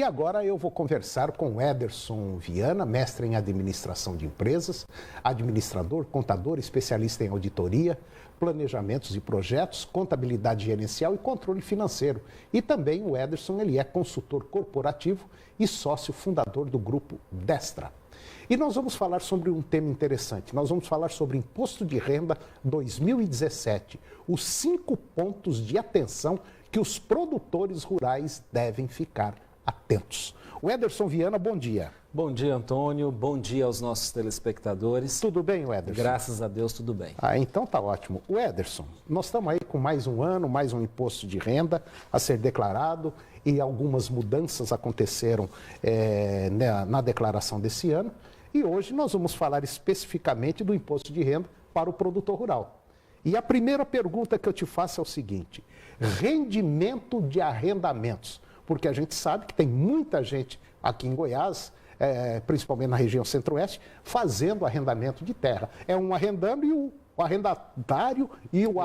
agora eu vou conversar com o Ederson Viana, mestre em administração de empresas, administrador, contador, especialista em auditoria, planejamentos e projetos, contabilidade gerencial e controle financeiro. E também o Ederson, ele é consultor corporativo e sócio fundador do grupo Destra. E nós vamos falar sobre um tema interessante. Nós vamos falar sobre Imposto de Renda 2017, os 5 pontos de atenção que os produtores rurais devem ficar atentos. O Ederson Viana, bom dia. Bom dia, Antônio. Bom dia aos nossos telespectadores. Tudo bem, Ederson? Graças a Deus, tudo bem. Então tá ótimo. O Ederson, nós estamos aí com mais um ano, mais um imposto de renda a ser declarado e algumas mudanças aconteceram na declaração desse ano. E hoje nós vamos falar especificamente do imposto de renda para o produtor rural. E a primeira pergunta que eu te faço é o seguinte: rendimento de arrendamentos. Porque a gente sabe que tem muita gente aqui em Goiás, principalmente na região centro-oeste, fazendo arrendamento de terra. É um arrendando e o arrendatário e o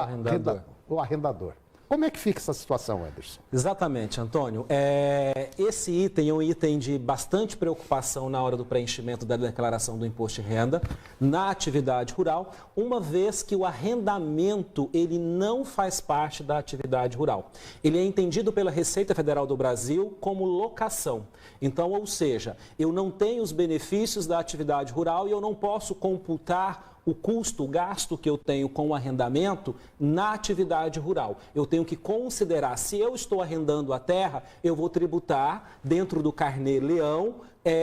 arrendador. Como é que fica essa situação, Ederson? Exatamente, Antônio. Esse item é um item de bastante preocupação na hora do preenchimento da declaração do imposto de renda na atividade rural, uma vez que o arrendamento ele não faz parte da atividade rural. Ele é entendido pela Receita Federal do Brasil como locação. Então, ou seja, eu não tenho os benefícios da atividade rural e eu não posso computar o custo, o gasto que eu tenho com o arrendamento na atividade rural. Eu tenho que considerar, se eu estou arrendando a terra, eu vou tributar dentro do carnê-leão,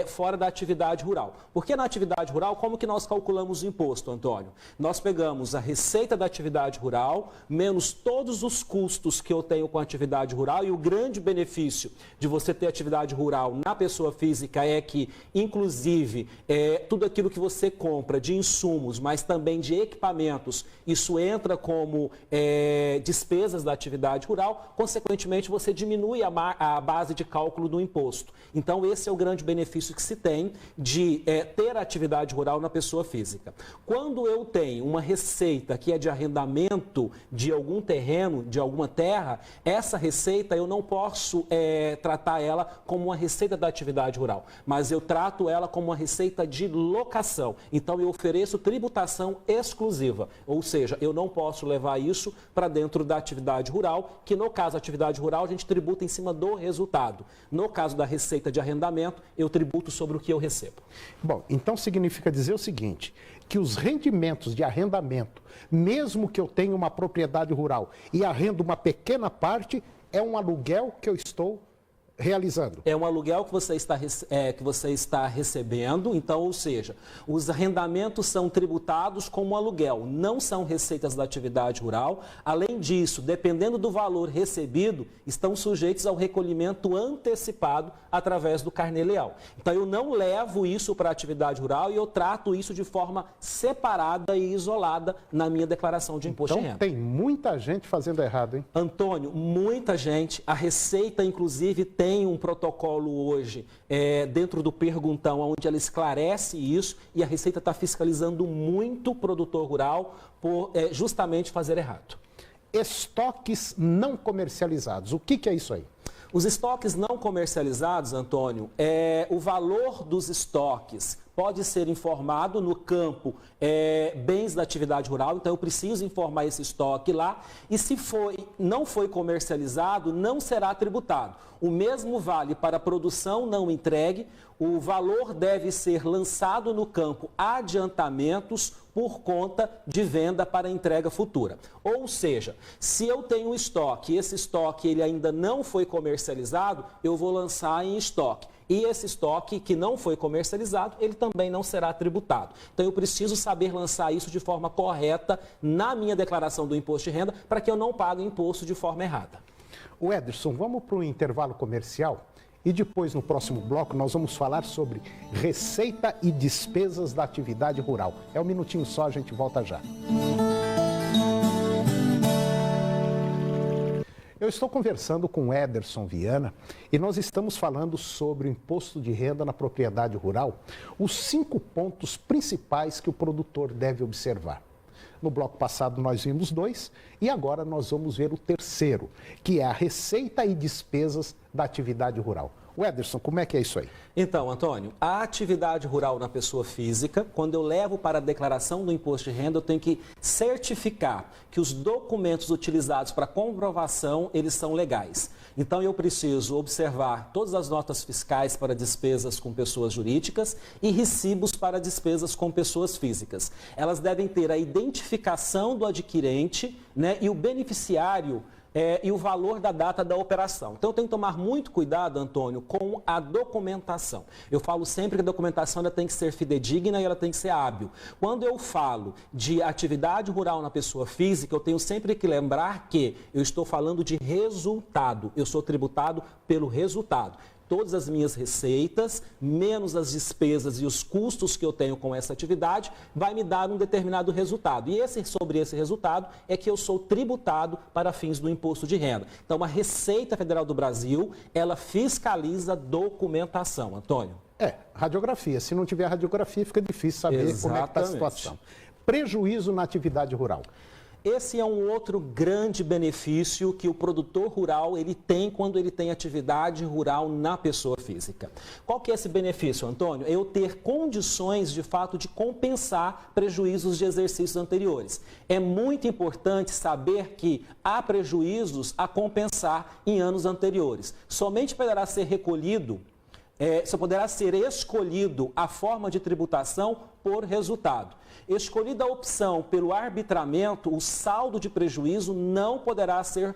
fora da atividade rural. Porque na atividade rural, como que nós calculamos o imposto, Antônio? Nós pegamos a receita da atividade rural, menos todos os custos que eu tenho com a atividade rural, e o grande benefício de você ter atividade rural na pessoa física é que, inclusive, tudo aquilo que você compra de insumos, mas também de equipamentos, isso entra como despesas da atividade rural, consequentemente você diminui a base de cálculo do imposto. Então, esse é o grande benefício que se tem de ter atividade rural na pessoa física. Quando eu tenho uma receita que é de arrendamento de algum terreno, de alguma terra, essa receita eu não posso tratar ela como uma receita da atividade rural, mas eu trato ela como uma receita de locação. Então, eu ofereço tributação exclusiva, ou seja, eu não posso levar isso para dentro da atividade rural, que no caso da atividade rural a gente tributa em cima do resultado. No caso da receita de arrendamento, eu tributo sobre o que eu recebo. Bom, então significa dizer o seguinte, que os rendimentos de arrendamento, mesmo que eu tenha uma propriedade rural e arrendo uma pequena parte, é um aluguel que eu estou realizando. É um aluguel que você está recebendo, então, ou seja, os arrendamentos são tributados como aluguel, não são receitas da atividade rural. Além disso, dependendo do valor recebido, estão sujeitos ao recolhimento antecipado através do carnê-leão. Então, eu não levo isso para a atividade rural e eu trato isso de forma separada e isolada na minha declaração de imposto de renda. Então, tem muita gente fazendo errado, hein? Antônio, muita gente. A Receita, inclusive, tem um protocolo hoje dentro do Perguntão, onde ela esclarece isso, e a Receita está fiscalizando muito o produtor rural por justamente fazer errado. Estoques não comercializados, o que é isso aí? Os estoques não comercializados, Antônio, o valor dos estoques pode ser informado no campo bens da atividade rural, então eu preciso informar esse estoque lá, e se não foi comercializado, não será tributado. O mesmo vale para a produção não entregue, o valor deve ser lançado no campo adiantamentos por conta de venda para entrega futura. Ou seja, se eu tenho um estoque e esse estoque ele ainda não foi comercializado, eu vou lançar em estoque. E esse estoque que não foi comercializado, ele também não será tributado. Então, eu preciso saber lançar isso de forma correta na minha declaração do imposto de renda para que eu não pague imposto de forma errada. O Ederson, vamos para o intervalo comercial e depois, no próximo bloco, nós vamos falar sobre receita e despesas da atividade rural. É um minutinho só, a gente volta já. Eu estou conversando com o Ederson Viana e nós estamos falando sobre o imposto de renda na propriedade rural, os 5 pontos principais que o produtor deve observar. No bloco passado nós vimos 2 e agora nós vamos ver o terceiro, que é a receita e despesas da atividade rural. O Ederson, como é que é isso aí? Então, Antônio, a atividade rural na pessoa física, quando eu levo para a declaração do imposto de renda, eu tenho que certificar que os documentos utilizados para comprovação, eles são legais. Então, eu preciso observar todas as notas fiscais para despesas com pessoas jurídicas e recibos para despesas com pessoas físicas. Elas devem ter a identificação do adquirente, né, e o beneficiário e o valor da data da operação. Então, eu tenho que tomar muito cuidado, Antônio, com a documentação. Eu falo sempre que a documentação ela tem que ser fidedigna e ela tem que ser hábil. Quando eu falo de atividade rural na pessoa física, eu tenho sempre que lembrar que eu estou falando de resultado. Eu sou tributado pelo resultado. Todas as minhas receitas, menos as despesas e os custos que eu tenho com essa atividade, vai me dar um determinado resultado. E sobre esse resultado é que eu sou tributado para fins do imposto de renda. Então, a Receita Federal do Brasil, ela fiscaliza documentação. Antônio? Radiografia. Se não tiver radiografia, fica difícil saber como é que está a situação. Prejuízo na atividade rural. Esse é um outro grande benefício que o produtor rural ele tem quando ele tem atividade rural na pessoa física. Qual que é esse benefício, Antônio? É eu ter condições, de fato, de compensar prejuízos de exercícios anteriores. É muito importante saber que há prejuízos a compensar em anos anteriores. Somente poderá ser recolhido, só poderá ser escolhido a forma de tributação por resultado. Escolhida a opção pelo arbitramento, o saldo de prejuízo não poderá ser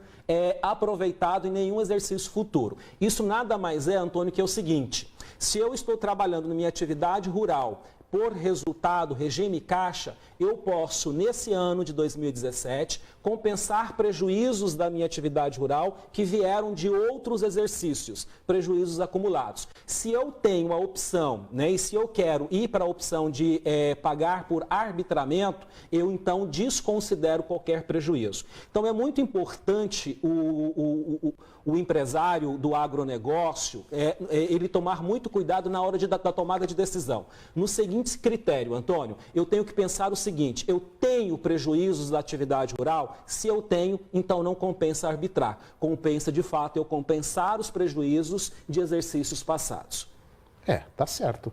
aproveitado em nenhum exercício futuro. Isso nada mais é, Antônio, que é o seguinte: se eu estou trabalhando na minha atividade rural por resultado, regime caixa, eu posso, nesse ano de 2017, compensar prejuízos da minha atividade rural que vieram de outros exercícios, prejuízos acumulados. Se eu tenho a opção, né, e se eu quero ir para a opção de pagar por arbitramento, eu então desconsidero qualquer prejuízo. Então é muito importante o empresário do agronegócio, ele tomar muito cuidado na hora da tomada de decisão. No seguinte critério, Antônio, eu tenho que pensar o seguinte: eu tenho prejuízos da atividade rural? Se eu tenho, então não compensa arbitrar. Compensa, de fato, eu compensar os prejuízos de exercícios passados. Tá certo.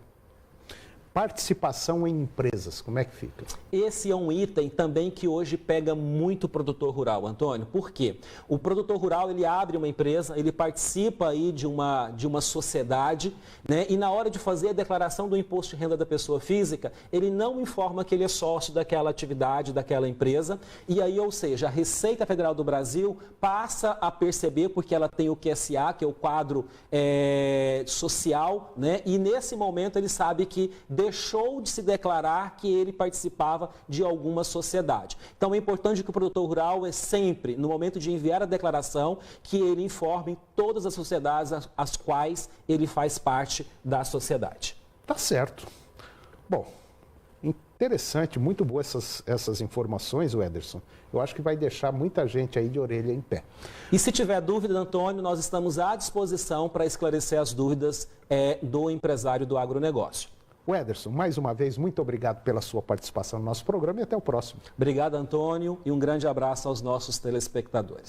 Participação em empresas, como é que fica? Esse é um item também que hoje pega muito o produtor rural, Antônio. Por quê? O produtor rural, ele abre uma empresa, ele participa aí de uma sociedade, né? E na hora de fazer a declaração do imposto de renda da pessoa física, ele não informa que ele é sócio daquela atividade, daquela empresa. E aí, ou seja, a Receita Federal do Brasil passa a perceber, porque ela tem o QSA, que é o quadro social, né? E nesse momento ele sabe que deixou de se declarar que ele participava de alguma sociedade. Então é importante que o produtor rural sempre, no momento de enviar a declaração, que ele informe todas as sociedades às quais ele faz parte da sociedade. Tá certo. Bom, interessante, muito boas essas informações, Ederson. Eu acho que vai deixar muita gente aí de orelha em pé. E se tiver dúvida, Antônio, nós estamos à disposição para esclarecer as dúvidas do empresário do agronegócio. Ederson, mais uma vez, muito obrigado pela sua participação no nosso programa e até o próximo. Obrigado, Antônio, e um grande abraço aos nossos telespectadores.